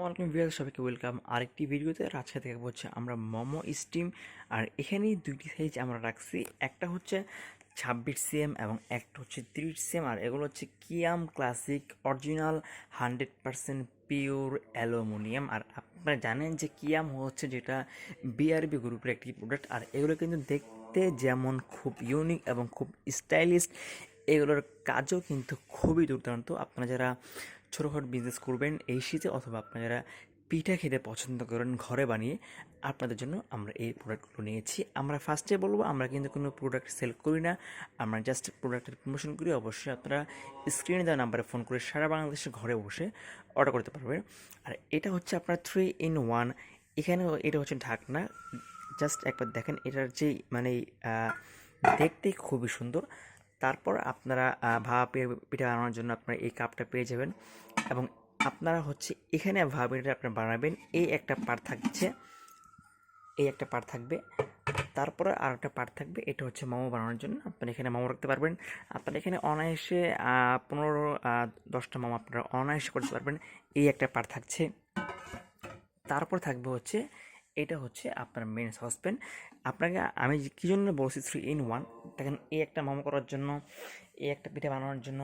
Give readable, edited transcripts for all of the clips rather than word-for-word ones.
আলাইকুম ভিউয়ার্স, সবাইকে ওয়েলকাম আরেকটি ভিডিওতে। আর আজকে দেখা হচ্ছে আমরা মোমো স্টিম। আর এখানেই দুইটি সাইজ আমরা রাখছি, একটা হচ্ছে 26 cm এবং একটা হচ্ছে 30 cm। আর এগুলো হচ্ছে কিয়াম ক্লাসিক অরিজিনাল 100% পিওর অ্যালুমিনিয়াম। আর আপনারা জানেন যে কিয়াম হচ্ছে যেটা বিআরবি গ্রুপের একটি প্রোডাক্ট। আর এগুলো কিন্তু দেখতে যেমন খুব ইউনিক এবং খুব স্টাইলিশ, এগুলোর কাজও কিন্তু খুবই দুর্দান্ত। আপনারা যারা ছোটোখাটো বিজনেস করবেন এই শীতে, অথবা আপনারা যারা পিঠা খেতে পছন্দ করেন ঘরে বানিয়ে, আপনাদের জন্য আমরা এই প্রোডাক্টগুলো নিয়েছি। আমরা ফার্স্টে বলবো, আমরা কিন্তু কোনো প্রোডাক্ট সেল করি না, আমরা জাস্ট প্রোডাক্টের প্রমোশন করি। অবশ্যই আপনারা স্ক্রিনে দেওয়া নাম্বারে ফোন করে সারা বাংলাদেশে ঘরে বসে অর্ডার করতে পারবেন। আর এটা হচ্ছে আপনার 3 in 1। এখানে এটা হচ্ছে ঢাকনা, জাস্ট একবার দেখেন এটার যেই দেখতে খুবই সুন্দর। তারপর আপনারা ভাপা পিঠা বানানোর জন্য আপনারা এই কাপটা পেয়ে যাবেন। এবং আপনারা হচ্ছে এখানে ভাপা পিঠাটা আপনারা বানাবেন, এই একটা পার্ট থাকবে। তারপরে আর একটা পার্ট থাকবে, এটা হচ্ছে মোমো বানানোর জন্য। আপনারা এখানে মোমো রাখতে পারবেন। আপনারা এখানে অনায়াসে 15-10টা মোমো আপনারা অনায়াসে করতে পারবেন। এই একটা পার্ট থাকছে। তারপর থাকবে হচ্ছে, এটা হচ্ছে আপনার মেন সসপ্যান। আপনাকে আমি কী জন্য বলছি 3 in 1, দেখেন এই একটা মোমো করার জন্য, এই একটা পিঠা বানানোর জন্য,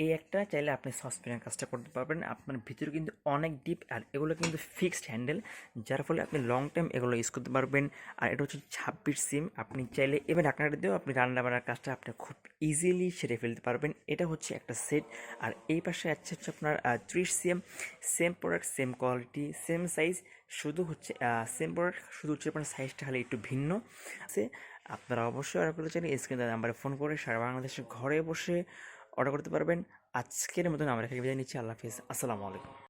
এই একটা চাইলে আপনি সসপ্যানের কাজটা করতে পারবেন। আপনার ভিতরে কিন্তু অনেক ডিপ, আর এগুলো কিন্তু ফিক্সড হ্যান্ডেল, যার ফলে আপনি লং টাইম এগুলো ইউজ করতে পারবেন। আর এটা হচ্ছে 26 cm। আপনি চাইলে এবার ঢাকনাটা দিয়েও আপনি রান্না বান্নার কাজটা আপনি খুব ইজিলি সেরে ফেলতে পারবেন। এটা হচ্ছে একটা সেট। আর এই পাশে হচ্ছে আপনার 30 cm। Same product, same quality, same size, শুধু হচ্ছে সেম প্রোডাক্ট, শুধু হচ্ছে আপনার সাইজটা খালি একটু ভিন্ন আছে। আপনারা অবশ্যই অর্ডার করতে চাইলে স্ক্রিনে নাম্বারে ফোন করে সারা বাংলাদেশে ঘরে বসে অর্ডার করতে পারবেন। আজকের মতন আমরা এখানে বিদায় নিচ্ছি। আল্লাহ হাফিজ, আসসালামু আলাইকুম।